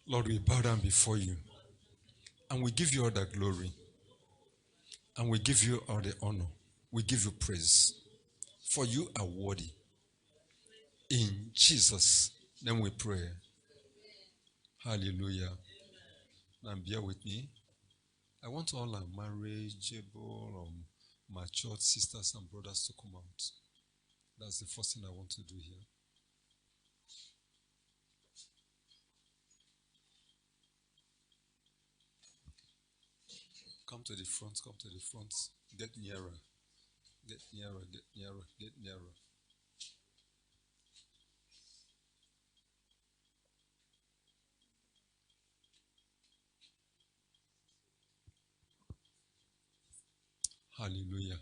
Lord, we bow down before you and we give you all the glory and we give you all the honor. We give you praise, for you are worthy. In Jesus' name we pray. Hallelujah. Now bear with me. I want all our marriageable or matured sisters and brothers to come out. That's the first thing I want to do here. Come to the front, come to the front. Get nearer. Get nearer, get nearer, get nearer. Hallelujah.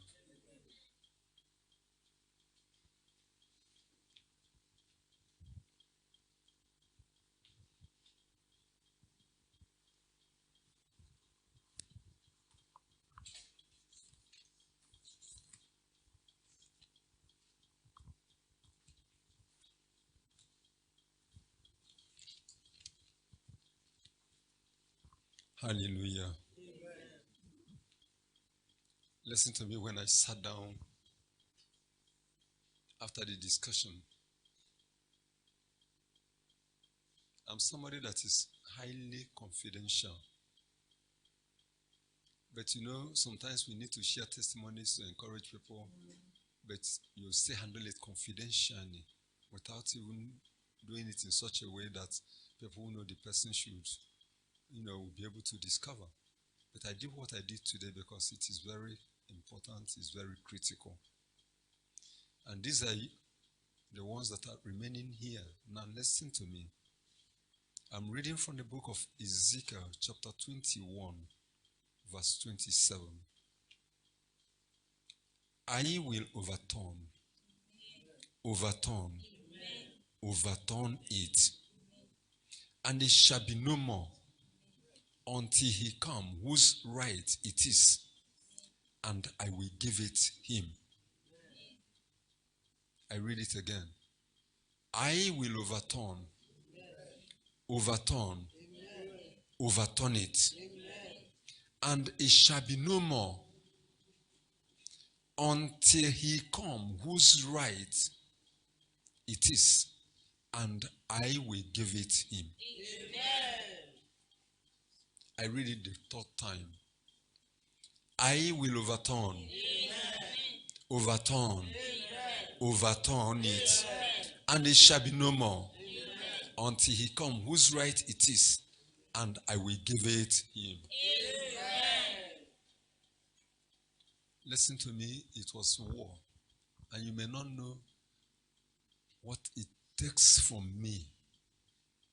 Hallelujah. Amen. Listen to me when I sat down after the discussion. I'm somebody that is highly confidential. But you know, sometimes we need to share testimonies to encourage people, but you still handle it confidentially without even doing it in such a way that people who know the person should, will be able to discover. But I did what I did today because it is very important, it's very critical. And these are the ones that are remaining here. Now listen to me. I'm reading from the book of Ezekiel, chapter 21, verse 27. I will overturn it, and it shall be no more until he come whose right it is, and I will give it him. I read it again. I will overturn it, and it shall be no more until he come whose right it is, and I will give it him. Amen. I read it the third time. I will overturn it, and it shall be no more until he come whose right it is, and I will give it him. Amen. Listen to me, it was war, and you may not know what it takes from me,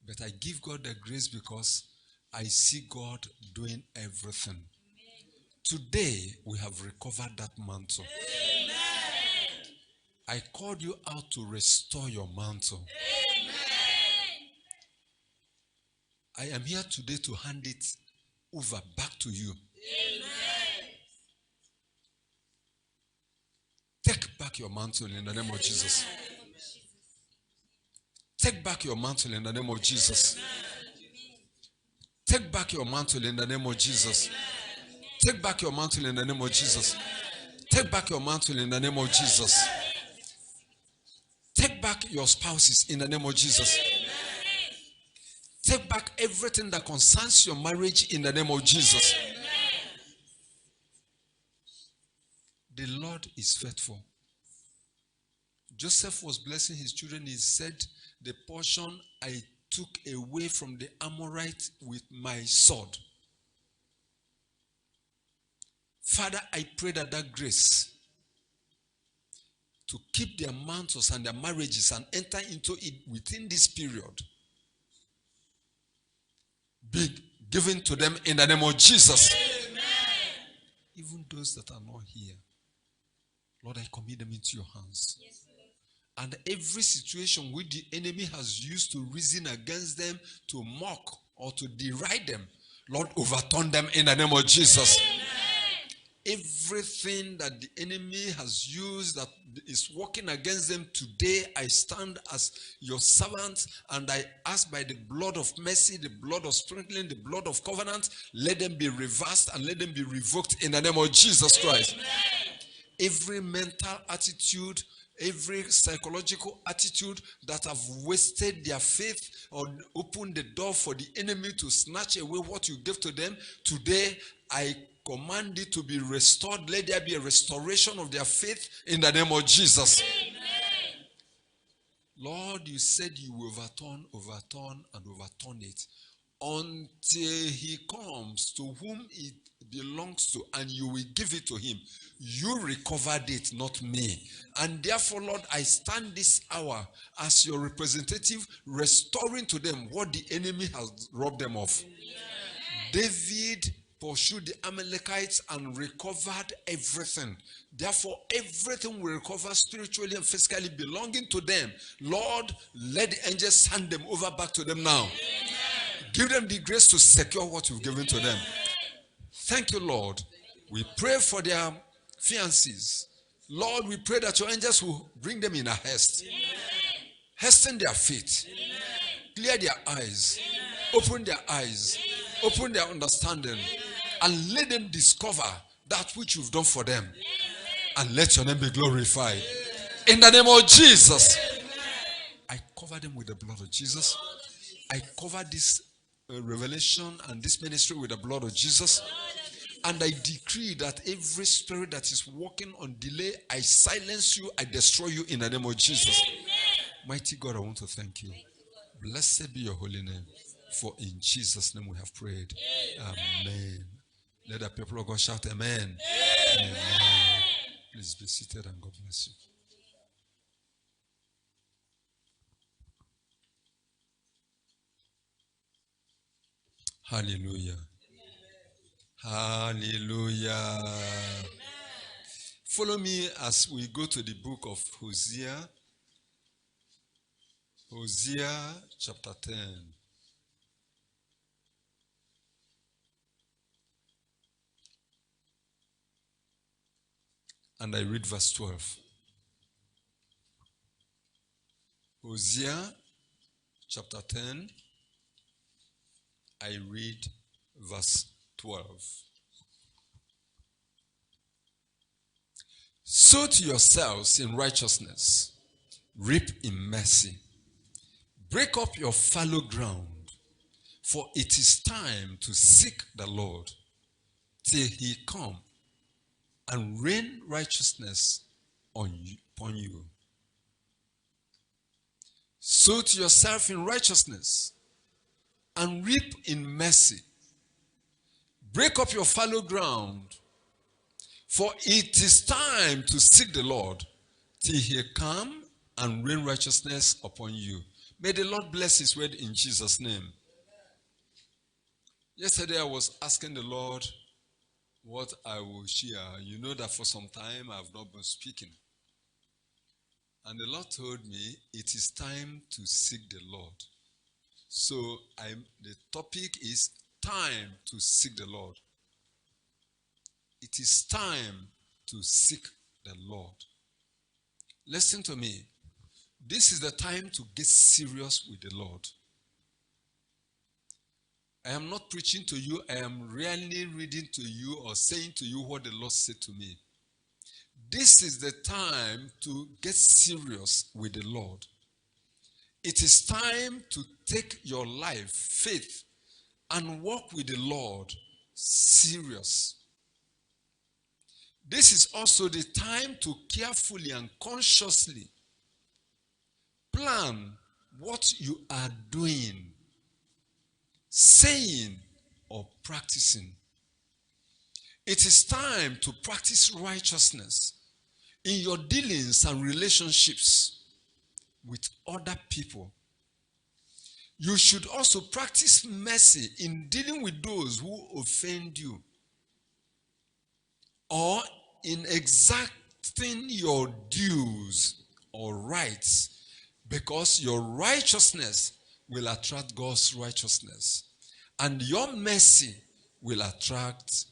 but I give God the grace because I see God doing everything. Amen. Today, we have recovered that mantle. Amen. I called you out to restore your mantle. Amen. I am here today to hand it over back to you. Amen. Take back your mantle in the name of Jesus. Take back your mantle in the name of Jesus. Take back your mantle in the name of Jesus. Take back your mantle in the name of Jesus. Take back your mantle in the name of Jesus. Take back your spouses in the name of Jesus. Take back everything that concerns your marriage in the name of Jesus. The Lord is faithful. Joseph was blessing his children. He said, the portion I took away from the Amorite with my sword. Father, I pray that grace to keep their mantles and their marriages and enter into it within this period be given to them in the name of Jesus. Amen. Even those that are not here, Lord, I commit them into your hands. Yes, and every situation which the enemy has used to reason against them, to mock or to deride them, Lord, overturn them in the name of Jesus. Amen. everything that the enemy has used that is working against them today, I stand as your servant and I ask by the blood of mercy, the blood of sprinkling, the blood of covenant, let them be reversed and let them be revoked in the name of Jesus Christ. Amen. Every mental attitude, every psychological attitude that have wasted their faith or opened the door for the enemy to snatch away what you gave to them, today I command it to be restored. Let there be a restoration of their faith in the name of Jesus. Amen. Lord, you said you will overturn it until he comes to whom it belongs to, and you will give it to him. You recovered it, not me. And therefore, Lord, I stand this hour as your representative, restoring to them what the enemy has robbed them of. Yeah. David pursued the Amalekites and recovered everything. Therefore, everything will recover spiritually and physically belonging to them. Lord, let the angels hand them over back to them now. Amen. Give them the grace to secure what you've given to them. Thank you, Lord. We pray for their fiancés. Lord, we pray that your angels will bring them in a haste. Amen. Hasten their feet. Amen. Clear their eyes. Amen. Open their eyes. Amen. Open their understanding. Amen. And let them discover that which you've done for them. Amen. And let your name be glorified. Amen. In the name of Jesus. Amen. I cover them with the blood of Jesus. I cover this revelation and this ministry with the blood of Jesus. And I decree that every spirit that is working on delay, I silence you, I destroy you in the name of Jesus. Amen. Mighty God, I want to thank you. Blessed be your holy name. For in Jesus' name we have prayed. Amen. Let the people of God shout amen. Amen. Please be seated and God bless you. Hallelujah. Hallelujah. Amen. Follow me as we go to the book of Hosea. Hosea chapter 10. And I read verse 12. Hosea chapter 10. I read verse 12. Sow to yourselves in righteousness, reap in mercy. Break up your fallow ground, for it is time to seek the Lord till he come and rain righteousness upon you. Sow to yourself in righteousness and reap in mercy. Break up your fallow ground, for it is time to seek the Lord till he come and rain righteousness upon you. May the Lord bless his word in Jesus' name. Yesterday I was asking the Lord what I will share. You know that for some time I have not been speaking. And the Lord told me it is time to seek the Lord. So the topic is time to seek the Lord. It is time to seek the Lord. Listen to me. This is the time to get serious with the Lord. I am not preaching to you. I am really reading to you or saying to you what the Lord said to me. This is the time to get serious with the Lord. It is time to take your life, faith, and walk with the Lord serious. This is also the time to carefully and consciously plan what you are doing, saying, or practicing. It is time to practice righteousness in your dealings and relationships with other people. You should also practice mercy in dealing with those who offend you, or in exacting your dues or rights, because your righteousness will attract God's righteousness, and your mercy will attract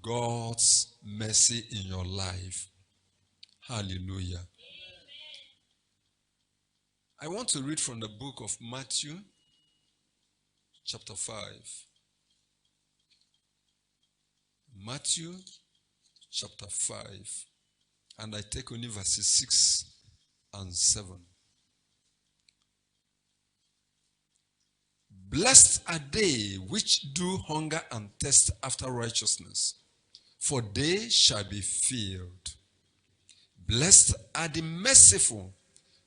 God's mercy in your life. Hallelujah. I want to read from the book of Matthew, chapter 5. Matthew, chapter 5. And I take only verses 6 and 7. Blessed are they which do hunger and thirst after righteousness, for they shall be filled. Blessed are the merciful,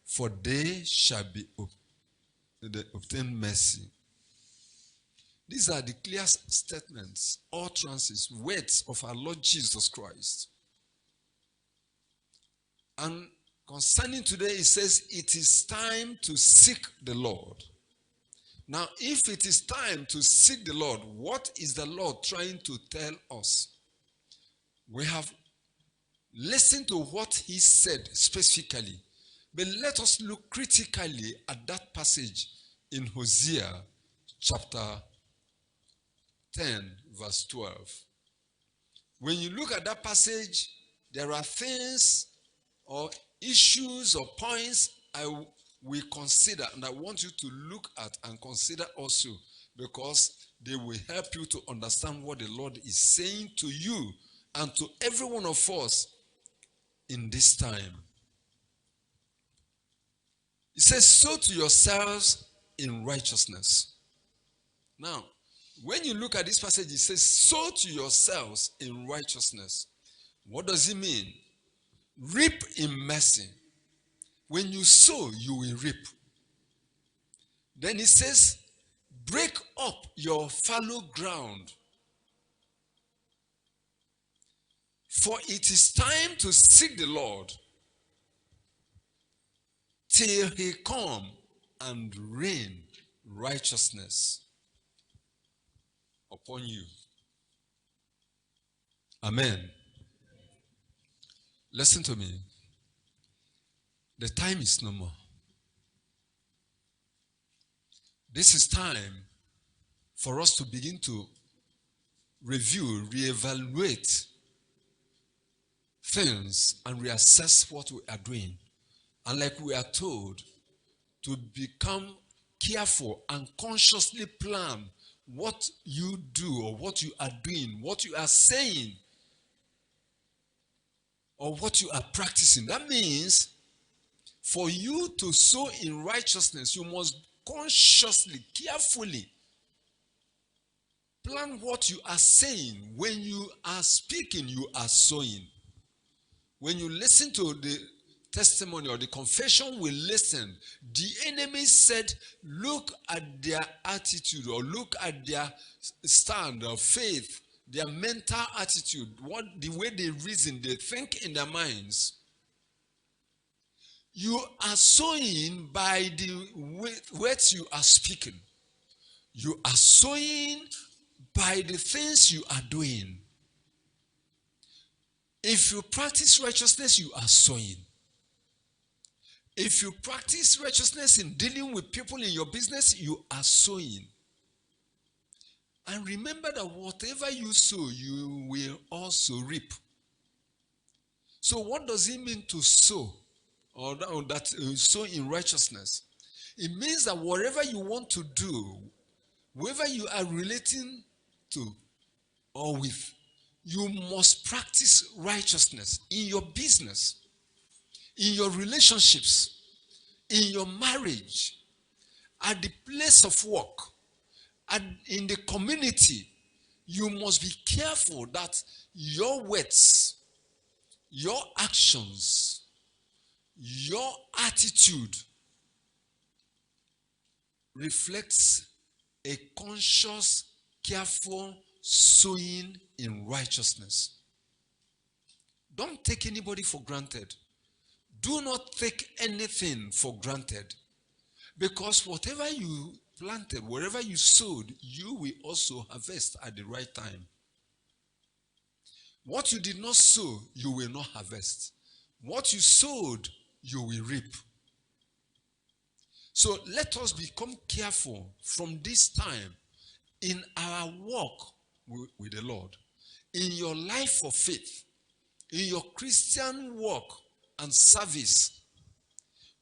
for they shall be obtain mercy. These are the clear statements, utterances, words of our Lord Jesus Christ. And concerning today, it says, it is time to seek the Lord. Now, if it is time to seek the Lord, what is the Lord trying to tell us? We have listened to what he said specifically, but let us look critically at that passage in Hosea chapter 10, verse 12. When you look at that passage, there are things or issues or points we consider, and I want you to look at and consider also, because they will help you to understand what the Lord is saying to you and to every one of us in this time. It says, sow to yourselves in righteousness. Now, when you look at this passage, it says, sow to yourselves in righteousness. What does it mean? Reap in mercy. When you sow, you will reap. Then it says, break up your fallow ground. For it is time to seek the Lord till he come and rain righteousness upon you. Amen. Listen to me. The time is no more. This is time for us to begin to review, reevaluate things and reassess what we are doing. And like we are told, to become careful and consciously plan what you do or what you are doing, what you are saying, or what you are practicing. That means for you to sow in righteousness, you must consciously, carefully plan what you are saying. When you are speaking, you are sowing. When you listen to the testimony or the confession we listen, the enemy said, look at their attitude or look at their stand of faith, their mental attitude, the way they reason, they think in their minds. You are sowing by the words you are speaking. You are sowing by the things you are doing. If you practice righteousness, you are sowing. If you practice righteousness in dealing with people in your business, you are sowing. And remember that whatever you sow, you will also reap. So what does it mean to sow? Or that sow in righteousness? It means that whatever you want to do, whoever you are relating to or with, you must practice righteousness in your business, in your relationships, in your marriage, at the place of work, and in the community. You must be careful that your words, your actions, your attitude reflects a conscious, careful sowing in righteousness. Don't take anybody for granted. Do not take anything for granted. Because whatever you planted, wherever you sowed, you will also harvest at the right time. What you did not sow, you will not harvest. What you sowed, you will reap. So let us become careful from this time in our walk with the Lord, in your life of faith, in your Christian walk and service,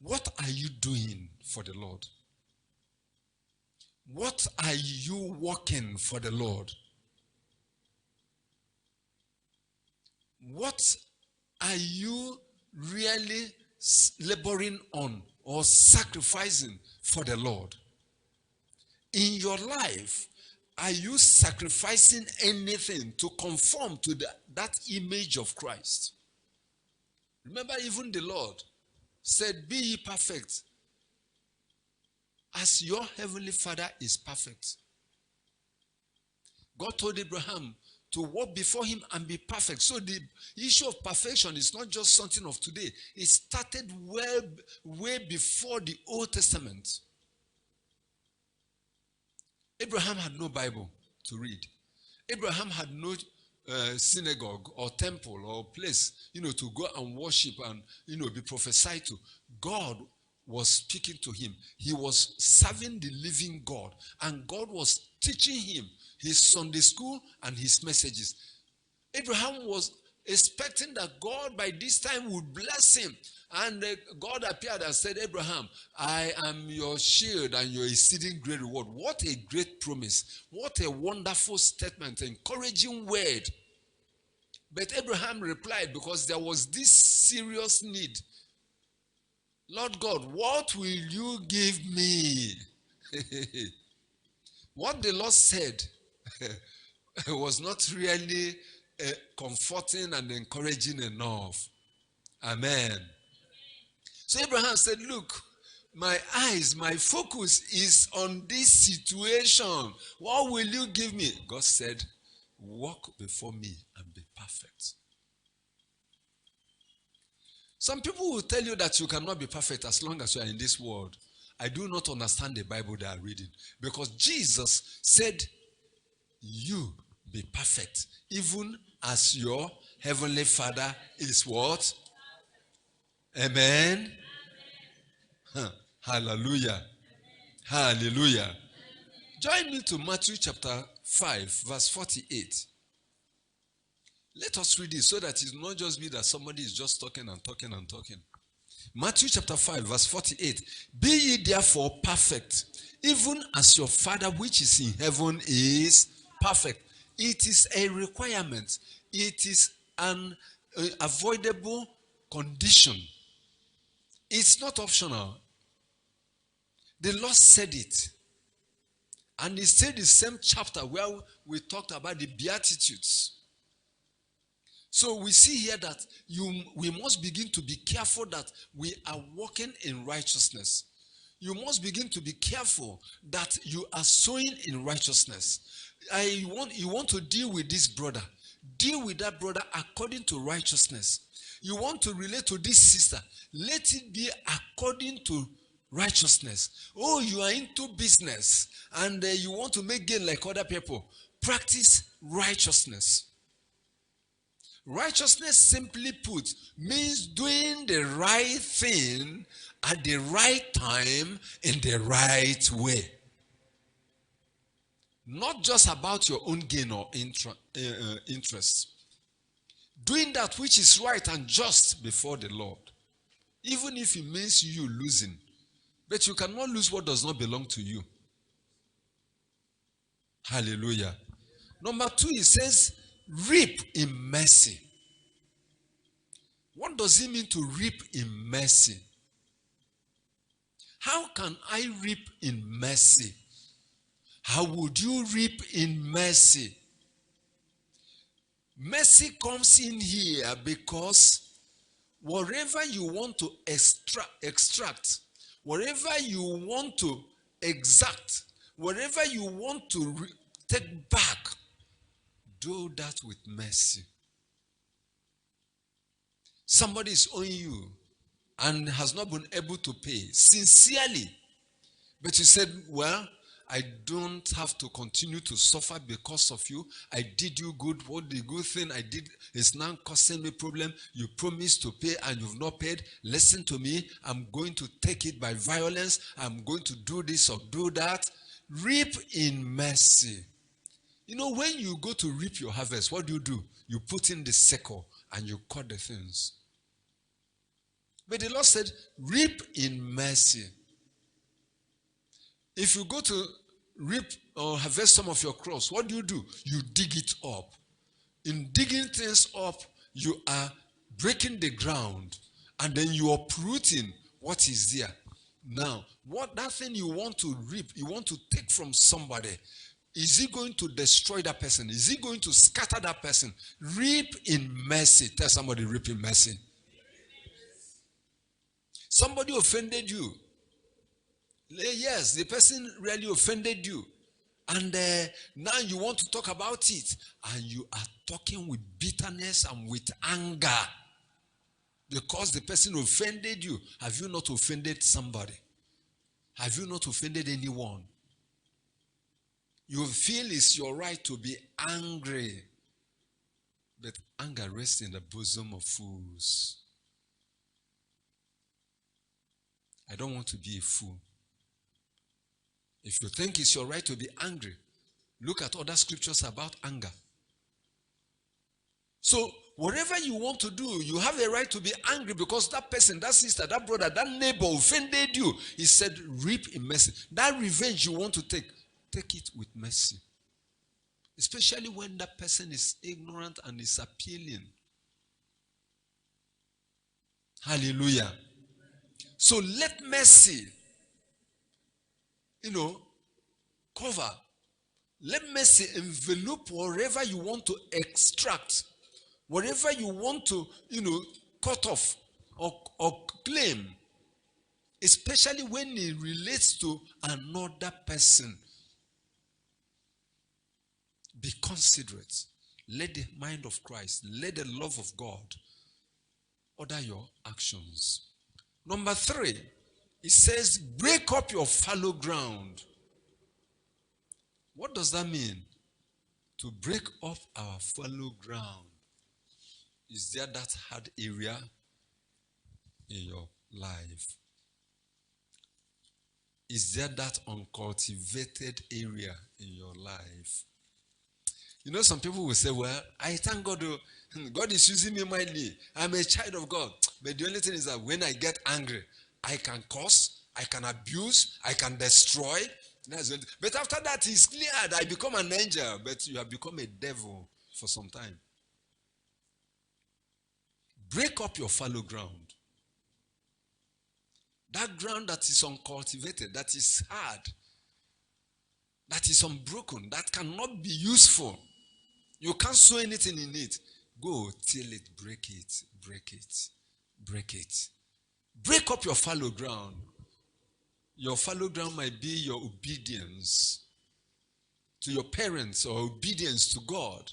what are you doing for the Lord? What are you working for the Lord? What are you really laboring on or sacrificing for the Lord? In your life, are you sacrificing anything to conform to that image of Christ? Remember, even the Lord said, be ye perfect as your heavenly Father is perfect. God told Abraham to walk before him and be perfect. So the issue of perfection is not just something of today. It started way before the Old Testament. Abraham had no Bible to read. Abraham had no synagogue or temple or place, to go and worship and, be prophesied to. God was speaking to him. He was serving the living God, and God was teaching him his Sunday school and his messages. Abraham was expecting that God by this time would bless him. And God appeared and said, Abraham, I am your shield and your exceeding great reward. What a great promise. What a wonderful statement, encouraging word. But Abraham replied, because there was this serious need. Lord God, what will you give me? What the Lord said was not really comforting and encouraging enough. Amen. So Abraham said, look, my eyes, my focus is on this situation. What will you give me? God said, walk before me and be perfect. Some people will tell you that you cannot be perfect as long as you are in this world. I do not understand the Bible they are reading. Because Jesus said, you be perfect, even as your heavenly Father is what? Amen. Huh. Hallelujah. Hallelujah. Join me to Matthew chapter 5, verse 48. Let us read it so that it will not just be that somebody is just talking and talking and talking. Matthew chapter 5, verse 48. Be ye therefore perfect, even as your Father which is in heaven is perfect. It is a requirement. It is an avoidable condition. It's not optional. The Lord said it. And he said the same chapter where we talked about the Beatitudes. So we see here that we must begin to be careful that we are walking in righteousness. You must begin to be careful that you are sowing in righteousness. You want to deal with this brother. Deal with that brother according to righteousness. You want to relate to this sister. Let it be according to righteousness. Oh, you are into business and you want to make gain like other people. Practice righteousness. Righteousness, simply put, means doing the right thing at the right time in the right way. Not just about your own gain or interest. Doing that which is right and just before the Lord. Even if it means you losing. But you cannot lose what does not belong to you. Hallelujah. Number 2, it says, reap in mercy. What does it mean to reap in mercy? How can I reap in mercy? How would you reap in mercy? Mercy comes in here because whatever you want to extract, whatever you want to exact, whatever you want to take back, do that with mercy. Somebody is owing you and has not been able to pay sincerely. But you said, well, I don't have to continue to suffer because of you. I did you good. What the good thing I did is now causing me problem. You promised to pay and you've not paid. Listen to me. I'm going to take it by violence. I'm going to do this or do that. Reap in mercy. You know, when you go to reap your harvest, what do? You put in the sickle and you cut the things. But the Lord said, reap in mercy. If you go to reap or harvest some of your crops, what do? You dig it up. In digging things up, you are breaking the ground and then you are uprooting what is there. Now, what that thing you want to reap, you want to take from somebody, is he going to destroy that person? Is he going to scatter that person? Reap in mercy. Tell somebody, reap in mercy. Somebody offended you. Yes, the person really offended you. And now you want to talk about it. And you are talking with bitterness and with anger. Because the person offended you. Have you not offended somebody? Have you not offended anyone? You feel it's your right to be angry. But anger rests in the bosom of fools. I don't want to be a fool. If you think it's your right to be angry, look at other scriptures about anger. So, whatever you want to do, you have a right to be angry because that person, that sister, that brother, that neighbor offended you. He said, reap in mercy. That revenge you want to take it with mercy. Especially when that person is ignorant and is appealing. Hallelujah. So let mercy, cover. Let mercy envelope wherever you want to extract, wherever you want to, cut off or claim, especially when it relates to another person. Be considerate. Let the mind of Christ, let the love of God order your actions. Number 3, it says, break up your fallow ground. What does that mean? To break up our fallow ground. Is there that hard area in your life? Is there that uncultivated area in your life? Some people will say, well, I thank God. God is using me mightily. I'm a child of God. But the only thing is that when I get angry, I can curse, I can abuse, I can destroy. But after that, it's cleared. I become an angel. But you have become a devil for some time. Break up your fallow ground. That ground that is uncultivated, that is hard, that is unbroken, that cannot be useful. You can't sow anything in it. Go till it, break it, break it, break it. Break up your fallow ground. Your fallow ground might be your obedience to your parents or obedience to God.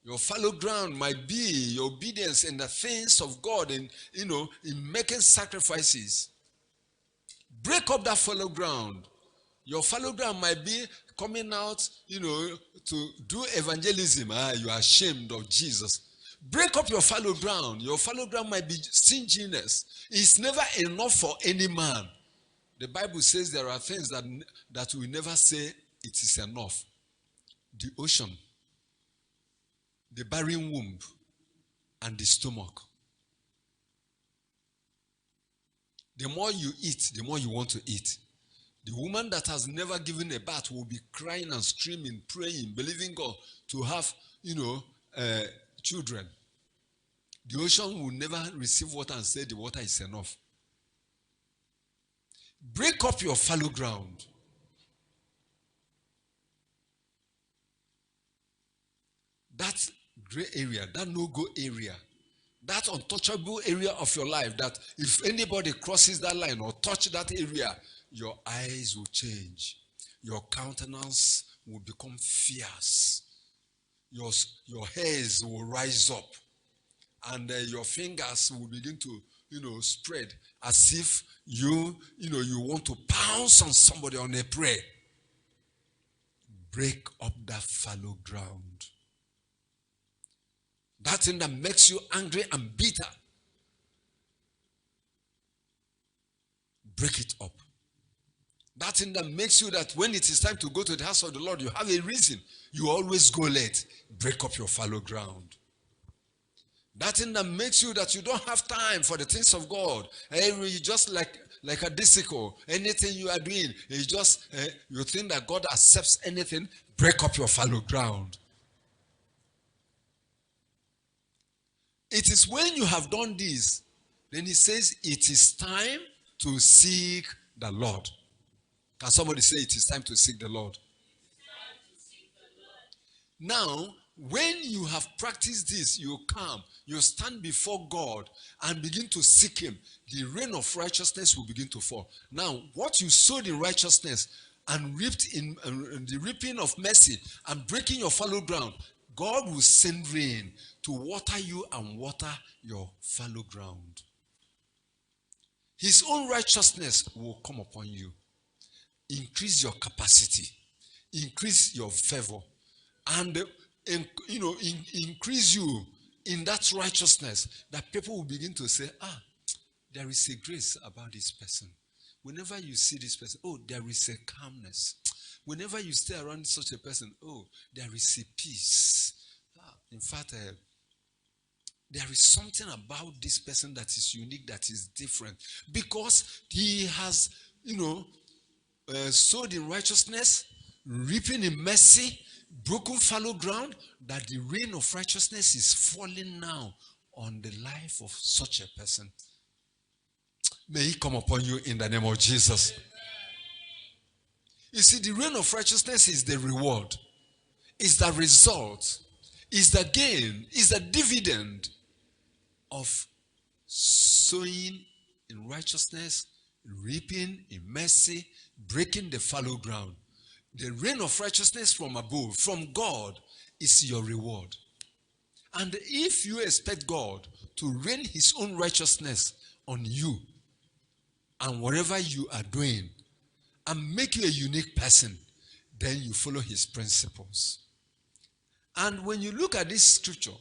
Your fallow ground might be your obedience in the things of God and, in making sacrifices. Break up that fallow ground. Your fallow ground might be coming out, to do evangelism. You are ashamed of Jesus. Break up your fallow ground. Your fallow ground might be stinginess. It's never enough for any man. The Bible says there are things that we never say it is enough. The ocean, the barren womb, and the stomach. The more you eat, the more you want to eat. The woman that has never given a bath will be crying and screaming, praying, believing God to have, children. The ocean will never receive water and say the water is enough. Break up your fallow ground. That gray area, that no-go area, that untouchable area of your life, that if anybody crosses that line or touch that area, your eyes will change. Your countenance will become fierce. Your hairs will rise up. And your fingers will begin to, spread as if you want to pounce on somebody on a prey. Break up that fallow ground. That thing that makes you angry and bitter. Break it up. That thing that makes you that when it is time to go to the house of the Lord, you have a reason. You always go late. Break up your fallow ground. That thing that makes you that you don't have time for the things of God. You just like a disciple. Anything you are doing, you just you think that God accepts anything. Break up your fallow ground. It is when you have done this, then he says it is time to seek the Lord. Can somebody say it is time to seek the Lord? Now, when you have practiced this, you come, you stand before God and begin to seek him. The rain of righteousness will begin to fall. Now, what you sowed in righteousness and reaped in the reaping of mercy and breaking your fallow ground, God will send rain to water you and water your fallow ground. His own righteousness will come upon you. Increase your capacity, increase your favor, and increase you in that righteousness that people will begin to say, there is a grace about this person. Whenever you see this person, there is a calmness. Whenever you stay around such a person, there is a peace. In fact, there is something about this person that is unique, that is different, because he has, sowed in righteousness, reaping in mercy, broken fallow ground, that the rain of righteousness is falling now on the life of such a person. May he come upon you in the name of Jesus. You see, the rain of righteousness is the reward, is the result, is the gain, is the dividend of sowing in righteousness, reaping in mercy, breaking the fallow ground. The rain of righteousness from above, from God, is your reward. And if you expect God to rain his own righteousness on you and whatever you are doing and make you a unique person, then you follow his principles. And when you look at this scripture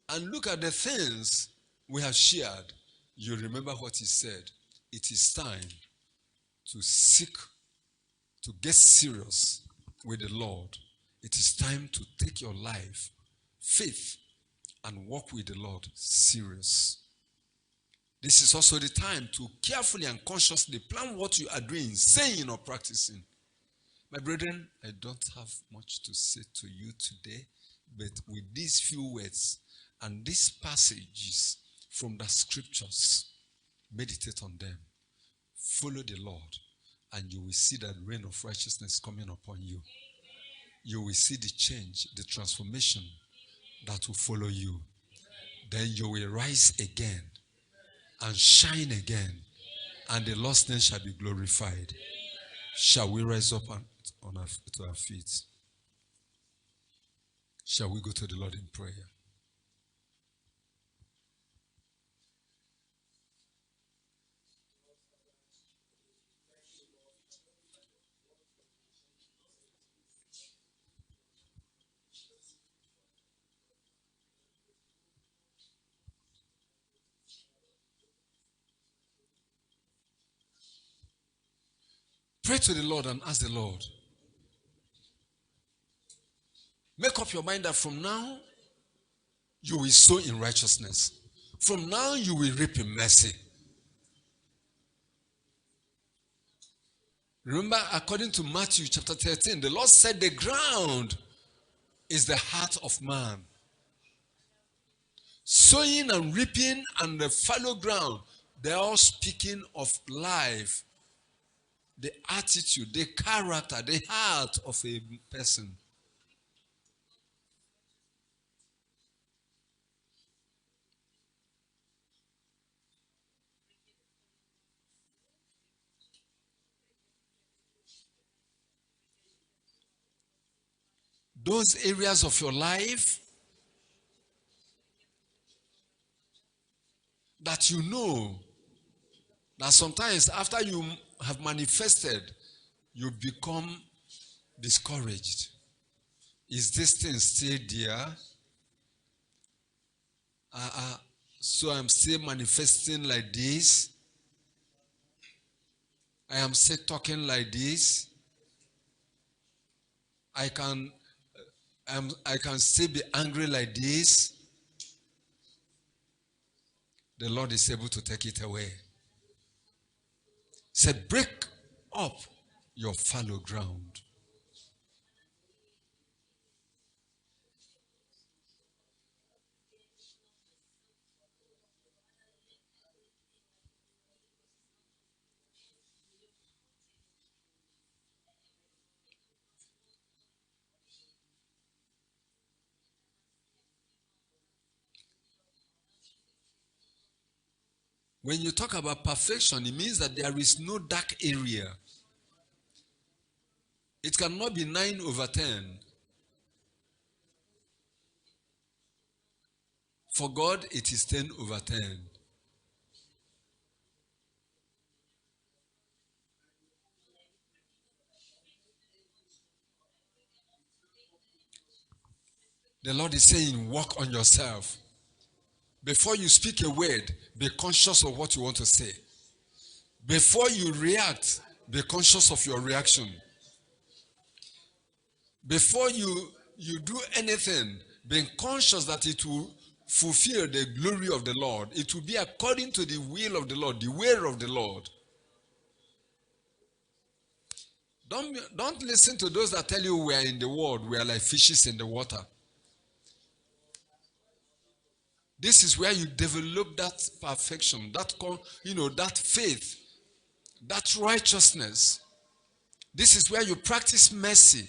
and look at the things we have shared, you remember what he said. It is time to seek, to get serious with the Lord. It is time to take your life, faith, and walk with the Lord serious. This is also the time to carefully and consciously plan what you are doing, saying or practicing. My brethren, I don't have much to say to you today, but with these few words and these passages from the scriptures, meditate on them. Follow the Lord, and you will see that rain of righteousness coming upon you. You will see the change, the transformation that will follow you. Then you will rise again and shine again, and the Lord's name shall be glorified. Shall we rise up to our feet? Shall we go to the Lord in prayer? Pray to the Lord and ask the Lord. Make up your mind that from now, you will sow in righteousness. From now, you will reap in mercy. Remember, according to Matthew chapter 13, the Lord said the ground is the heart of man. Sowing and reaping and the fallow ground, they're all speaking of life, the attitude, the character, the heart of a person. Those areas of your life that you know that sometimes after you have manifested, you become discouraged. Is this thing still there? So I'm still manifesting like this? I am still talking like this. I can still be angry like this. The Lord is able to take it away. Say, break up your fallow ground. When you talk about perfection, it means that there is no dark area. It cannot be 9/10. For God, it is 10/10. The Lord is saying, work on yourself. Before you speak a word, be conscious of what you want to say. Before you react, be conscious of your reaction. Before you do anything, be conscious that it will fulfill the glory of the Lord. It will be according to the will of the Lord, the way of the Lord. Don't listen to those that tell you we are in the world, we are like fishes in the water. This is where you develop that perfection, that faith, that righteousness. This is where you practice mercy.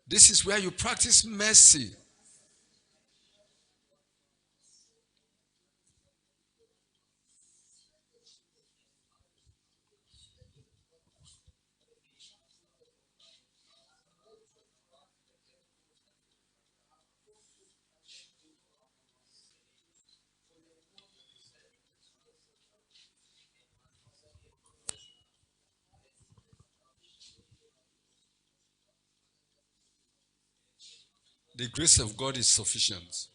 This is where you practice mercy. The grace of God is sufficient.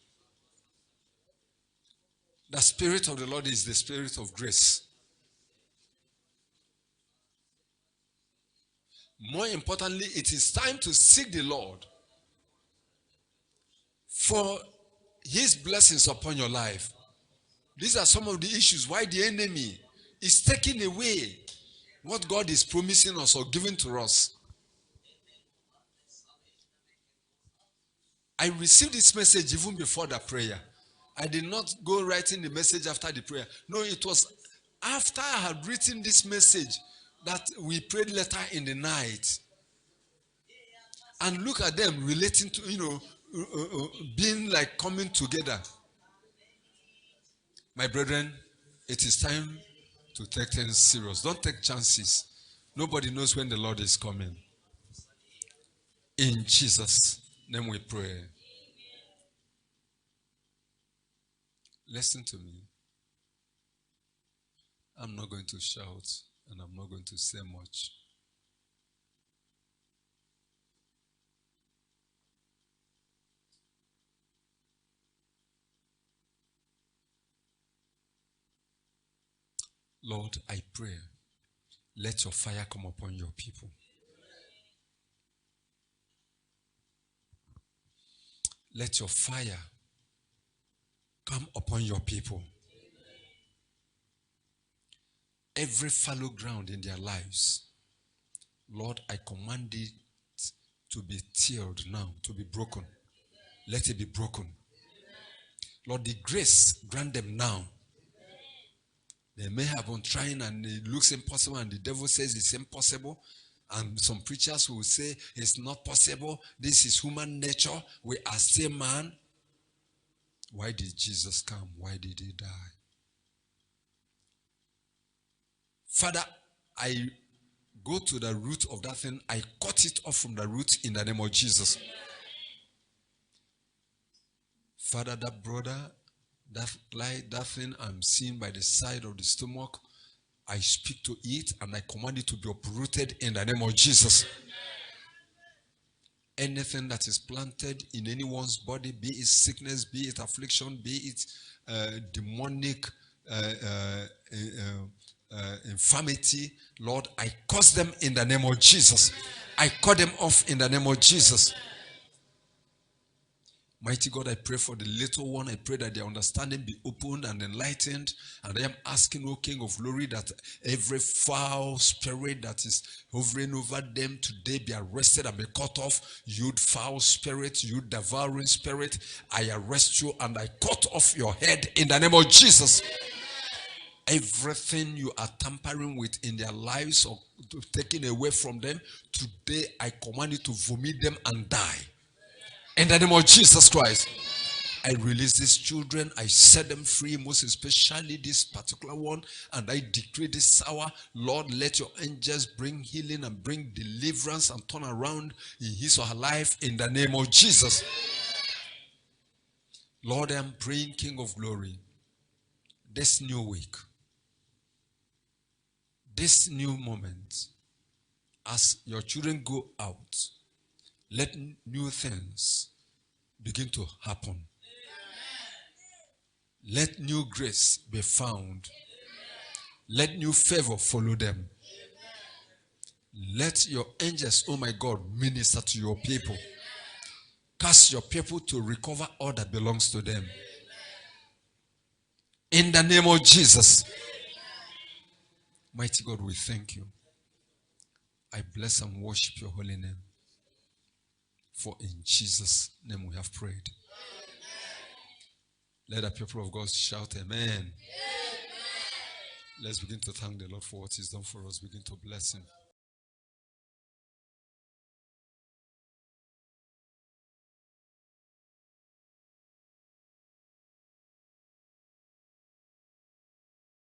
The Spirit of the Lord is the Spirit of grace. More importantly, it is time to seek the Lord for His blessings upon your life. These are some of the issues why the enemy is taking away what God is promising us or giving to us. I received this message even before the prayer. I did not go writing the message after the prayer. No, it was after I had written this message that we prayed later in the night. And look at them relating to, being like coming together. My brethren, it is time to take things serious. Don't take chances. Nobody knows when the Lord is coming. In Jesus' name we pray. Listen to me. I'm not going to shout and I'm not going to say much. Lord, I pray, let your fire come upon your people. Let your fire come upon your people. Every fallow ground in their lives, Lord, I command it to be tilled now, to be broken. Let it be broken. Lord, the grace, grant them now. They may have been trying and it looks impossible and the devil says it's impossible. And some preachers will say it's not possible. This is human nature. We are still man. Why did Jesus come? Why did he die? Father, I go to the root of that thing. I cut it off from the root in the name of Jesus. Father, that brother, that thing I'm seeing by the side of the stomach, I speak to it and I command it to be uprooted in the name of Jesus. Anything that is planted in anyone's body, be it sickness, be it affliction, be it demonic infirmity, Lord, I curse them in the name of Jesus. I cut them off in the name of Jesus. Mighty God, I pray for the little one. I pray that their understanding be opened and enlightened. And I am asking, O King of Glory, that every foul spirit that is hovering over them today be arrested and be cut off. You foul spirit, you devouring spirit, I arrest you and I cut off your head in the name of Jesus. Everything you are tampering with in their lives or taking away from them, today I command you to vomit them and die. In the name of Jesus Christ, I release these children. I set them free, most especially this particular one. And I decree this hour, Lord, let your angels bring healing and bring deliverance and turn around in his or her life in the name of Jesus. Lord, I am praying, King of Glory, this new week, this new moment, as your children go out, let new things begin to happen. Amen. Let new grace be found. Amen. Let new favor follow them. Amen. Let your angels, oh my God, minister to your people. Amen. Cast your people to recover all that belongs to them. Amen. In the name of Jesus. Amen. Mighty God, we thank you. I bless and worship your holy name. For in Jesus' name we have prayed. Amen. Let the people of God shout amen. Amen. Let's begin to thank the Lord for what he's done for us. Begin to bless him.